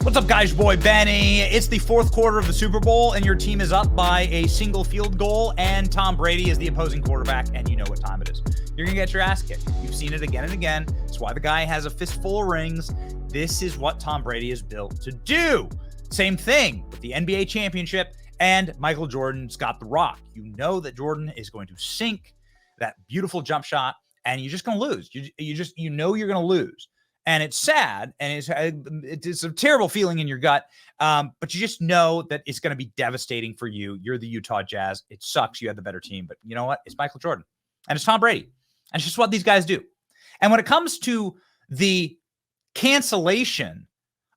What's up, guys? Your boy Benny. It's the fourth quarter of the Super Bowl, and your team is up by a single field goal, and Tom Brady is the opposing quarterback, and you know what time it is. You're going to get your ass kicked. You've seen it again and again. That's why the guy has a fistful of rings. This is what Tom Brady is built to do. Same thing with the NBA championship, and Michael Jordan's got the rock. You know that Jordan is going to sink that beautiful jump shot, and you're just going to lose. You know you're going to lose. And it's sad, and it's a terrible feeling in your gut, but you just know that it's going to be devastating for you. You're the Utah Jazz. It sucks. You had the better team, but you know what? It's Michael Jordan, and it's Tom Brady, and it's just what these guys do. And when it comes to the cancellation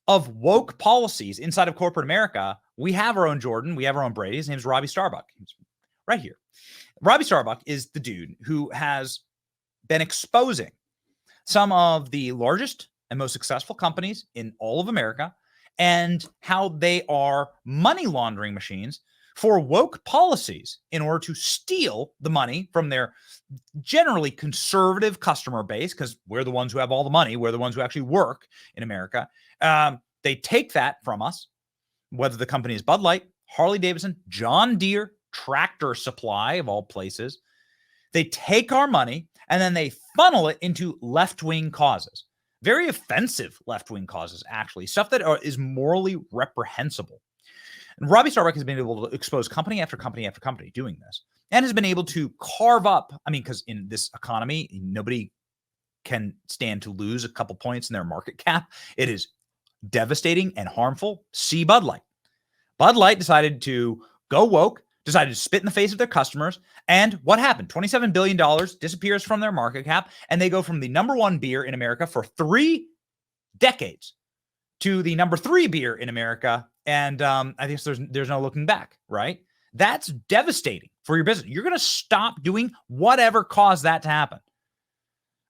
of woke policies inside of corporate America, we have our own Jordan. We have our own Brady. His name's Robbie Starbuck. He's right here. Robbie Starbuck is the dude who has been exposing some of the largest and most successful companies in all of America and how they are money laundering machines for woke policies in order to steal the money from their generally conservative customer base, because we're the ones who have all the money. We're the ones who actually work in America. They take that from us, whether the company is Bud Light, Harley Davidson, John Deere, Tractor Supply, of all places. They take our money and then they funnel it into left-wing causes. Very offensive left-wing causes, actually. Stuff that is morally reprehensible. And Robbie Starbuck has been able to expose company after company after company doing this, and has been able to carve up, because in this economy, nobody can stand to lose a couple points in their market cap. It is devastating and harmful. See Bud Light. Bud Light decided to go woke, decided to spit in the face of their customers. And what happened? $27 billion disappears from their market cap, and they go from the number one beer in America for 3 decades to the number 3 beer in America. And I think there's no looking back, right? That's devastating for your business. You're going to stop doing whatever caused that to happen.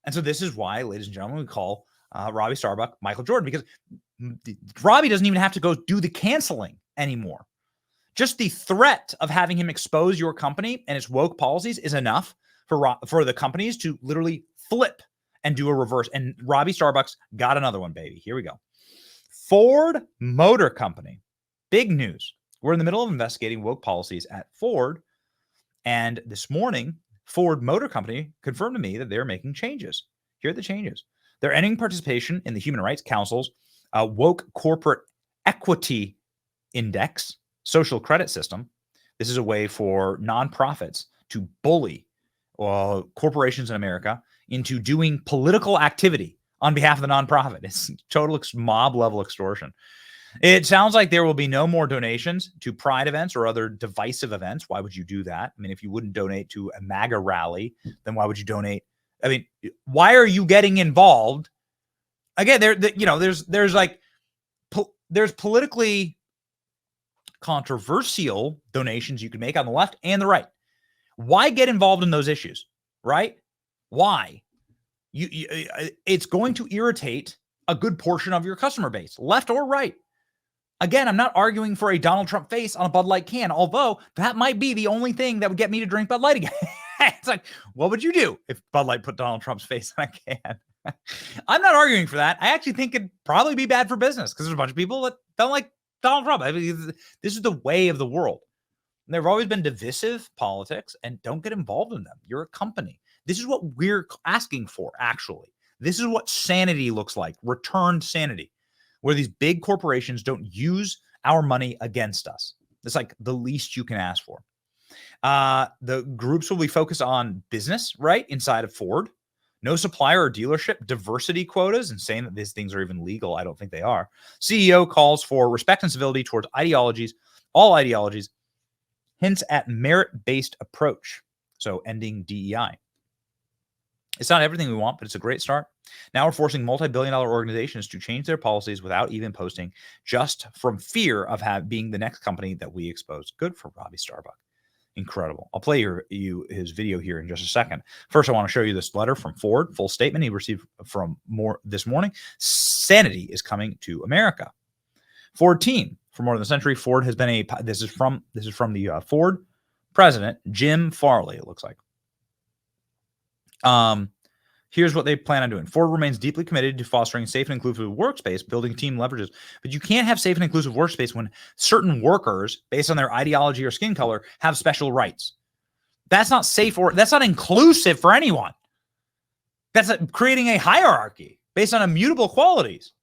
And so this is why, ladies and gentlemen, we call Robbie Starbuck Michael Jordan, because Robbie doesn't even have to go do the canceling anymore. Just the threat of having him expose your company and its woke policies is enough for the companies to literally flip and do a reverse. And Robbie Starbucks got another one, baby. Here we go. Ford Motor Company. Big news. We're in the middle of investigating woke policies at Ford. And this morning, Ford Motor Company confirmed to me that they're making changes. Here are the changes. They're ending participation in the Human Rights Council's woke corporate equity index social credit system. This is a way for nonprofits to bully corporations in America into doing political activity on behalf of the nonprofit. It's total mob level extortion. It sounds like there will be no more donations to pride events or other divisive events. Why would you do that? If you wouldn't donate to a MAGA rally, then why would you donate? Why are you getting involved? Again, there's politically controversial donations you can make on the left and the right. Why get involved in those issues, right? Why? It's going to irritate a good portion of your customer base, left or right. Again, I'm not arguing for a Donald Trump face on a Bud Light can, although that might be the only thing that would get me to drink Bud Light again. It's like, what would you do if Bud Light put Donald Trump's face on a can? I'm not arguing for that. I actually think it'd probably be bad for business because there's a bunch of people that don't like Donald Trump. This is the way of the world. And there have always been divisive politics, and don't get involved in them. You're a company. This is what we're asking for, actually. This is what sanity looks like, returned sanity, where these big corporations don't use our money against us. It's like the least you can ask for. The groups will be focused on business, right, inside of Ford. No supplier or dealership diversity quotas, and saying that these things are even legal. I don't think they are. CEO calls for respect and civility towards ideologies, all ideologies, hints at merit-based approach. So ending DEI. It's not everything we want, but it's a great start. Now we're forcing multi-billion-dollar organizations to change their policies without even posting, just from fear of being the next company that we expose. Good for Robbie Starbuck. Incredible. I'll play his video here in just a second. First, I want to show you this letter from Ford, full statement he received from this morning. Sanity is coming to America. Ford team. For more than a century, Ford has been this is from the Ford president, Jim Farley, it looks like. Here's what they plan on doing. Ford remains deeply committed to fostering safe and inclusive workspace, building team leverages. But you can't have safe and inclusive workspace when certain workers, based on their ideology or skin color, have special rights. That's not safe, or that's not inclusive for anyone. That's creating a hierarchy based on immutable qualities.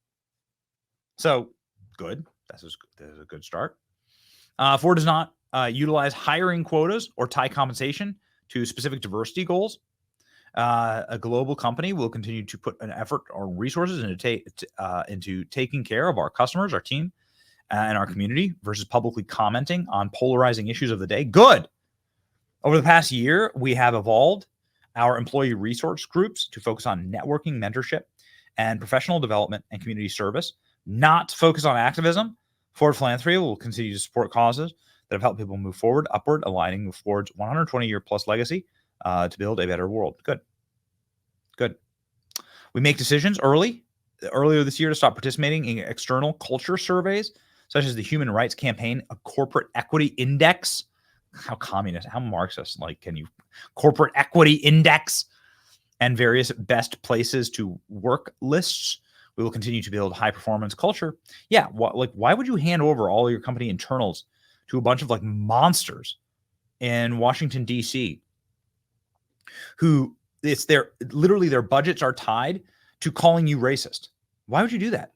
So good. That's a good start. Ford does not utilize hiring quotas or tie compensation to specific diversity goals. A global company will continue to put an effort or resources into taking care of our customers, our team, and our community versus publicly commenting on polarizing issues of the day. Good. Over the past year, we have evolved our employee resource groups to focus on networking, mentorship, and professional development and community service, not focus on activism. Ford Philanthropy will continue to support causes that have helped people move forward, upward, aligning with Ford's 120-year plus legacy to build a better world. Good. Good. We make decisions earlier this year to stop participating in external culture surveys, such as the Human Rights Campaign, a corporate equity index. How communist, how Marxist, like, can you corporate equity index and various best places to work lists. We will continue to build high performance culture. Yeah. Why would you hand over all your company internals to a bunch of like monsters in Washington, D.C. who literally their budgets are tied to calling you racist? Why would you do that?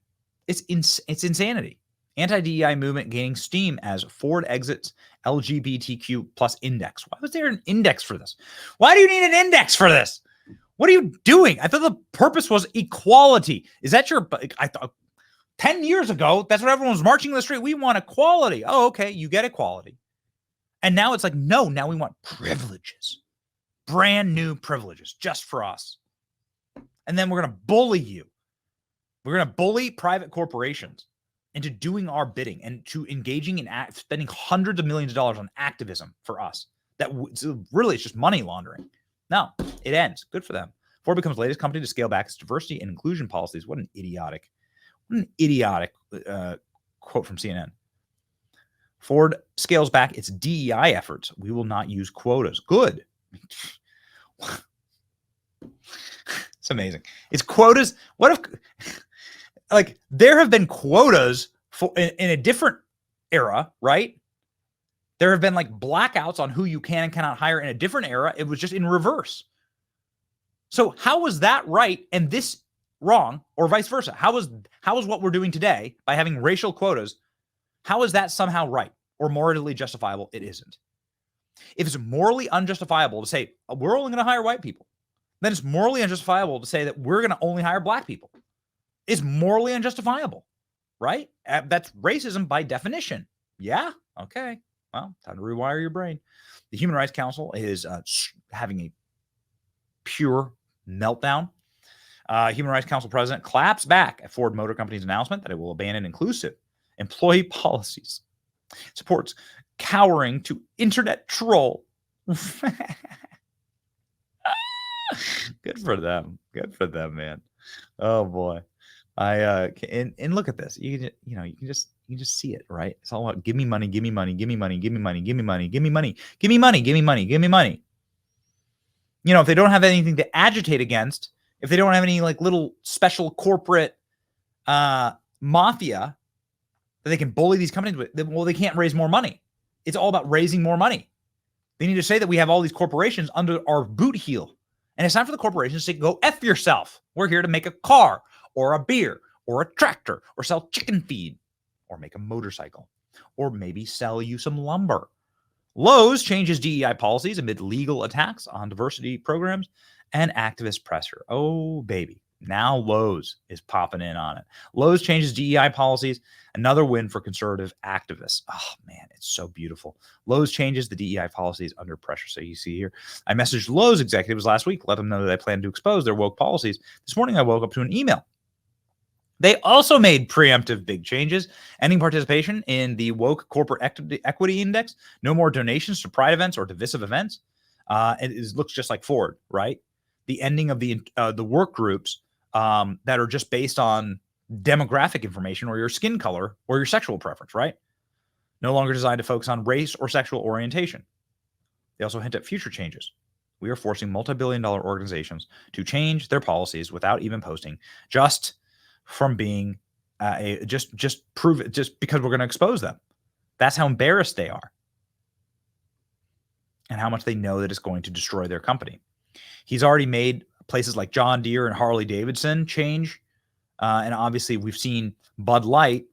It's insanity. Anti-DEI movement gaining steam as Ford exits LGBTQ plus index. Why was there an index for this? Why do you need an index for this? What are you doing? I thought the purpose was equality. Is that I thought 10 years ago, that's what everyone was marching in the street. We want equality. Oh, okay. You get equality. And now it's like, no, now we want privileges. Brand new privileges just for us. And then we're going to bully you. We're going to bully private corporations into doing our bidding and to engaging in spending hundreds of millions of dollars on activism for us. Really, it's just money laundering. No, it ends. Good for them. Ford becomes the latest company to scale back its diversity and inclusion policies. What an idiotic quote from CNN. Ford scales back its DEI efforts. We will not use quotas. Good. It's amazing. It's quotas. What if, like, there have been quotas in a different era, right? There have been like blackouts on who you can and cannot hire in a different era. It was just in reverse. So how was that right and this wrong, or vice versa? How is what we're doing today by having racial quotas, how is that somehow right or morally justifiable? It isn't. If it's morally unjustifiable to say we're only going to hire white people, then it's morally unjustifiable to say that we're going to only hire black people. It's morally unjustifiable, right? That's racism by definition. Yeah. Okay. Well, time to rewire your brain. The Human Rights Council is having a pure meltdown. Human Rights Council president claps back at Ford Motor Company's announcement that it will abandon inclusive employee policies. Supports cowering to internet troll. Good for them. Good for them, man. Oh boy. And look at this. You can just see it, right? It's all about give me money, give me money, give me money, give me money, give me money, give me money, give me money, give me money, give me money. You know, if they don't have anything to agitate against, if they don't have any like little special corporate mafia that they can bully these companies with, well, they can't raise more money. It's all about raising more money. They need to say that we have all these corporations under our boot heel. And it's time for the corporations to go F yourself. We're here to make a car or a beer or a tractor or sell chicken feed or make a motorcycle or maybe sell you some lumber. Lowe's changes DEI policies amid legal attacks on diversity programs and activist pressure. Oh, baby. Now Lowe's is popping in on it. Lowe's changes DEI policies. Another win for conservative activists. Oh, man, it's so beautiful. Lowe's changes the DEI policies under pressure. So you see here, I messaged Lowe's executives last week, let them know that I plan to expose their woke policies. This morning, I woke up to an email. They also made preemptive big changes, ending participation in the woke corporate equity index, no more donations to pride events or divisive events. It looks just like Ford, right? The ending of the work groups that are just based on demographic information or your skin color or your sexual preference, right? No longer designed to focus on race or sexual orientation. They also hint at future changes. We are forcing multi-billion-dollar organizations to change their policies without even posting, just from being just prove it, just because we're going to expose them. That's how embarrassed they are, and how much they know that it's going to destroy their company. He's already made places like John Deere and Harley Davidson change, and obviously we've seen Bud Light.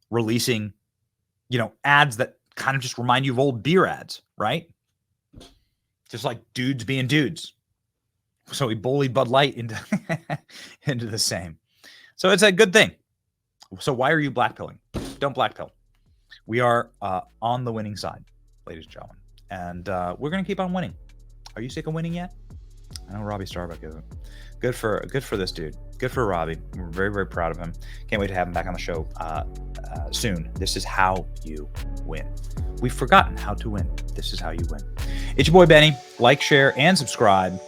Releasing, ads that kind of just remind you of old beer ads, right? Just like dudes being dudes. So he bullied Bud Light into into the same. So it's a good thing. So why are you blackpilling? Don't blackpill. We are on the winning side, ladies and gentlemen, and we're gonna keep on winning. Are you sick of winning yet? I know Robbie Starbuck isn't. Good for this dude. Good for Robbie. We're very, very proud of him. Can't wait to have him back on the show soon. This is how you win. We've forgotten how to win. This is how you win. It's your boy Benny. Like, share, and subscribe.